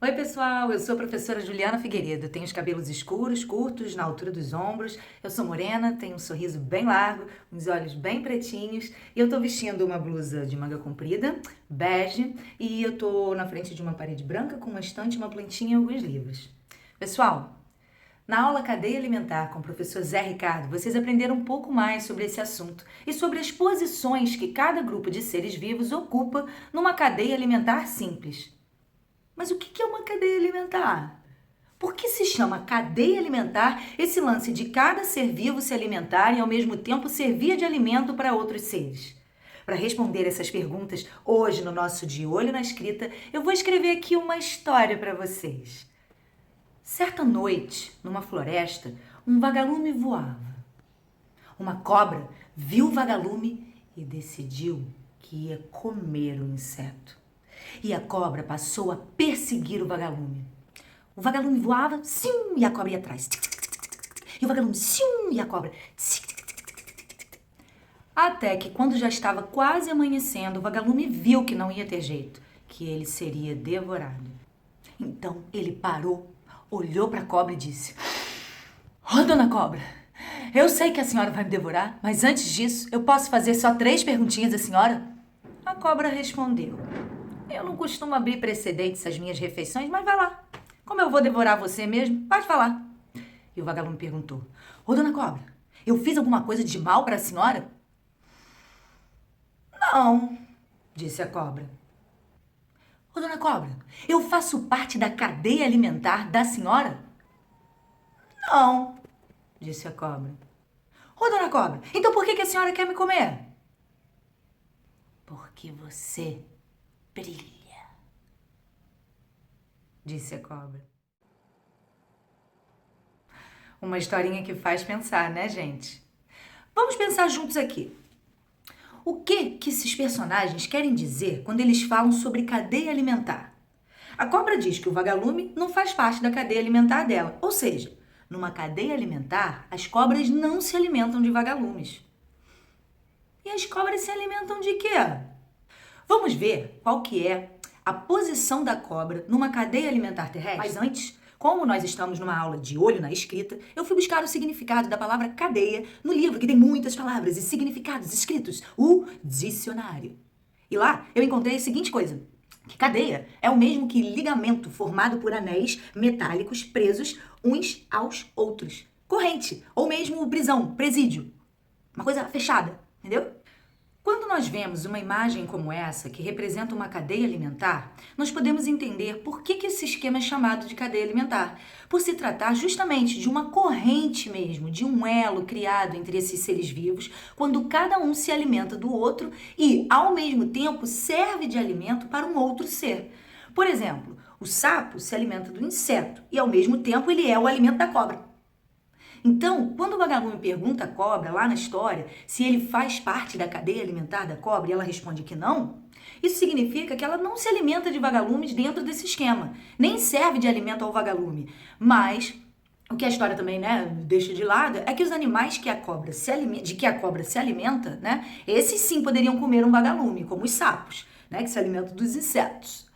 Oi, pessoal, eu sou a professora Juliana Figueiredo. Tenho os cabelos escuros, curtos, na altura dos ombros. Eu sou morena, tenho um sorriso bem largo, uns olhos bem pretinhos. E eu tô vestindo uma blusa de manga comprida, bege, e eu tô na frente de uma parede branca com uma estante, uma plantinha e alguns livros. Pessoal, na aula Cadeia Alimentar com o professor Zé Ricardo, vocês aprenderam um pouco mais sobre esse assunto e sobre as posições que cada grupo de seres vivos ocupa numa cadeia alimentar simples. Mas o que é uma cadeia alimentar? Por que se chama cadeia alimentar esse lance de cada ser vivo se alimentar e ao mesmo tempo servir de alimento para outros seres? Para responder essas perguntas, hoje no nosso De Olho na Escrita, eu vou escrever aqui uma história para vocês. Certa noite, numa floresta, um vagalume voava. Uma cobra viu o vagalume e decidiu que ia comer o inseto. E a cobra passou a perseguir o vagalume. O vagalume voava, sim, e a cobra ia atrás. E o vagalume, sim, e a cobra. Até que, quando já estava quase amanhecendo, o vagalume viu que não ia ter jeito, que ele seria devorado. Então ele parou, olhou para a cobra e disse: "Ô, dona cobra, eu sei que a senhora vai me devorar, mas antes disso, eu posso fazer só 3 perguntinhas à senhora?" A cobra respondeu: "Eu não costumo abrir precedentes às minhas refeições, mas vai lá. Como eu vou devorar você mesmo, pode falar." E o vagalume perguntou: "Ô, dona cobra, eu fiz alguma coisa de mal para a senhora?" "Não", disse a cobra. "Ô, dona cobra, eu faço parte da cadeia alimentar da senhora?" "Não", disse a cobra. "Ô, dona cobra, então por que a senhora quer me comer?" "Porque você brilha", disse a cobra. Uma historinha que faz pensar, né, gente? Vamos pensar juntos aqui. O que esses personagens querem dizer quando eles falam sobre cadeia alimentar? A cobra diz que o vagalume não faz parte da cadeia alimentar dela, ou seja, numa cadeia alimentar, as cobras não se alimentam de vagalumes. E as cobras se alimentam de quê? Vamos ver qual que é a posição da cobra numa cadeia alimentar terrestre? Mas antes, como nós estamos numa aula de olho na escrita, eu fui buscar o significado da palavra cadeia no livro, que tem muitas palavras e significados escritos, o dicionário. E lá eu encontrei a seguinte coisa: que cadeia é o mesmo que ligamento formado por anéis metálicos presos uns aos outros. Corrente, ou mesmo prisão, presídio. Uma coisa fechada, entendeu? Quando nós vemos uma imagem como essa, que representa uma cadeia alimentar, nós podemos entender por que esse esquema é chamado de cadeia alimentar. Por se tratar justamente de uma corrente mesmo, de um elo criado entre esses seres vivos, quando cada um se alimenta do outro e, ao mesmo tempo, serve de alimento para um outro ser. Por exemplo, o sapo se alimenta do inseto e, ao mesmo tempo, ele é o alimento da cobra. Então, quando o vagalume pergunta à cobra, lá na história, se ele faz parte da cadeia alimentar da cobra e ela responde que não, isso significa que ela não se alimenta de vagalumes dentro desse esquema, nem serve de alimento ao vagalume. Mas o que a história também, né, deixa de lado é que os animais que de que a cobra se alimenta, né, esses sim poderiam comer um vagalume, como os sapos, né, que se alimentam dos insetos.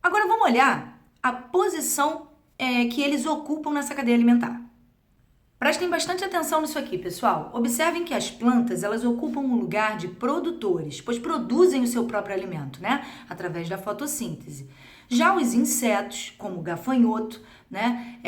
Agora vamos olhar a posição que eles ocupam nessa cadeia alimentar. Prestem bastante atenção nisso aqui, pessoal. Observem que as plantas, elas ocupam um lugar de produtores, pois produzem o seu próprio alimento, né? Através da fotossíntese. Já os insetos, como o gafanhoto, né?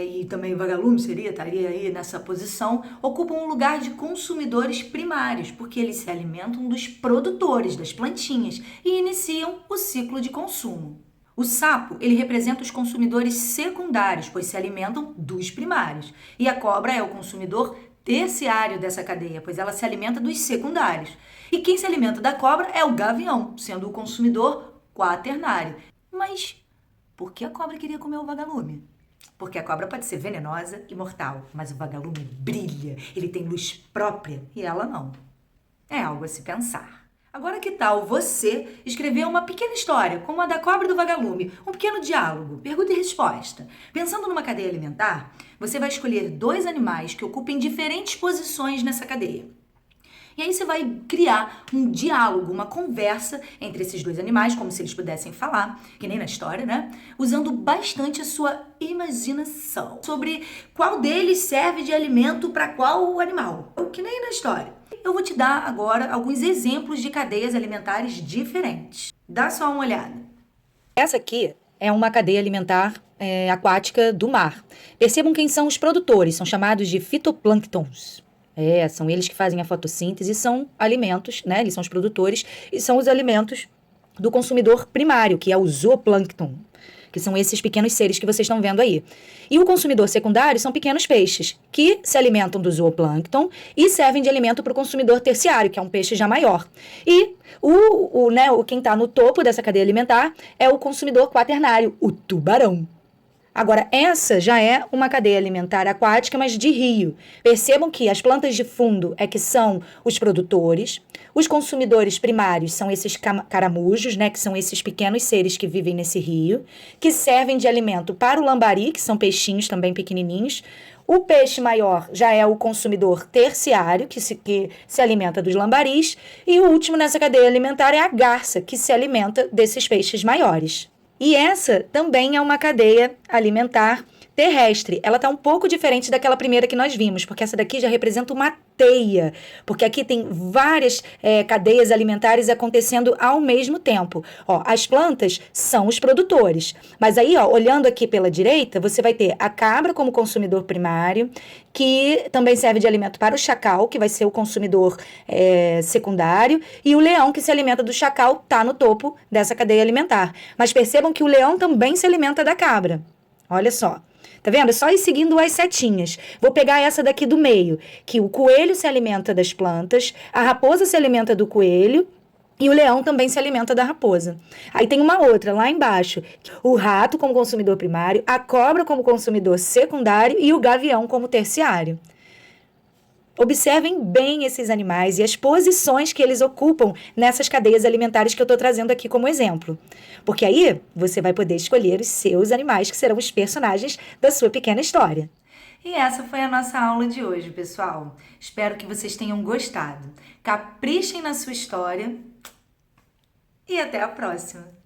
E também o vagalume estaria aí nessa posição, ocupam um lugar de consumidores primários, porque eles se alimentam dos produtores, das plantinhas, e iniciam o ciclo de consumo. O sapo, ele representa os consumidores secundários, pois se alimentam dos primários. E a cobra é o consumidor terciário dessa cadeia, pois ela se alimenta dos secundários. E quem se alimenta da cobra é o gavião, sendo o consumidor quaternário. Mas por que a cobra queria comer o vagalume? Porque a cobra pode ser venenosa e mortal, mas o vagalume brilha, ele tem luz própria e ela não. É algo a se pensar. Agora que tal você escrever uma pequena história, como a da cobra e do vagalume, um pequeno diálogo, pergunta e resposta. Pensando numa cadeia alimentar, você vai escolher 2 animais que ocupem diferentes posições nessa cadeia. E aí você vai criar um diálogo, uma conversa entre esses dois animais, como se eles pudessem falar, que nem na história, né? Usando bastante a sua imaginação sobre qual deles serve de alimento para qual animal, que nem na história. Eu vou te dar agora alguns exemplos de cadeias alimentares diferentes. Dá só uma olhada. Essa aqui é uma cadeia alimentar aquática do mar. Percebam quem são os produtores, são chamados de fitoplânctons. São eles que fazem a fotossíntese, são alimentos, né? Eles são os produtores e são os alimentos do consumidor primário, que é o zooplâncton, que são esses pequenos seres que vocês estão vendo aí. E o consumidor secundário são pequenos peixes, que se alimentam do zooplâncton e servem de alimento para o consumidor terciário, que é um peixe já maior. E quem está no topo dessa cadeia alimentar é o consumidor quaternário, o tubarão. Agora, essa já é uma cadeia alimentar aquática, mas de rio. Percebam que as plantas de fundo é que são os produtores, os consumidores primários são esses caramujos, né, que são esses pequenos seres que vivem nesse rio, que servem de alimento para o lambari, que são peixinhos também pequenininhos. O peixe maior já é o consumidor terciário, que se alimenta dos lambaris. E o último nessa cadeia alimentar é a garça, que se alimenta desses peixes maiores. E essa também é uma cadeia alimentar terrestre. Ela está um pouco diferente daquela primeira que nós vimos, porque essa daqui já representa uma teia, porque aqui tem várias cadeias alimentares acontecendo ao mesmo tempo. As plantas são os produtores, mas aí, olhando aqui pela direita, você vai ter a cabra como consumidor primário, que também serve de alimento para o chacal, que vai ser o consumidor secundário, e o leão, que se alimenta do chacal, está no topo dessa cadeia alimentar. Mas percebam que o leão também se alimenta da cabra. Olha só. Tá vendo? É só ir seguindo as setinhas. Vou pegar essa daqui do meio, que o coelho se alimenta das plantas, a raposa se alimenta do coelho e o leão também se alimenta da raposa. Aí tem uma outra lá embaixo, o rato como consumidor primário, a cobra como consumidor secundário e o gavião como terciário. Observem bem esses animais e as posições que eles ocupam nessas cadeias alimentares que eu estou trazendo aqui como exemplo. Porque aí você vai poder escolher os seus animais, que serão os personagens da sua pequena história. E essa foi a nossa aula de hoje, pessoal. Espero que vocês tenham gostado. Caprichem na sua história e até a próxima!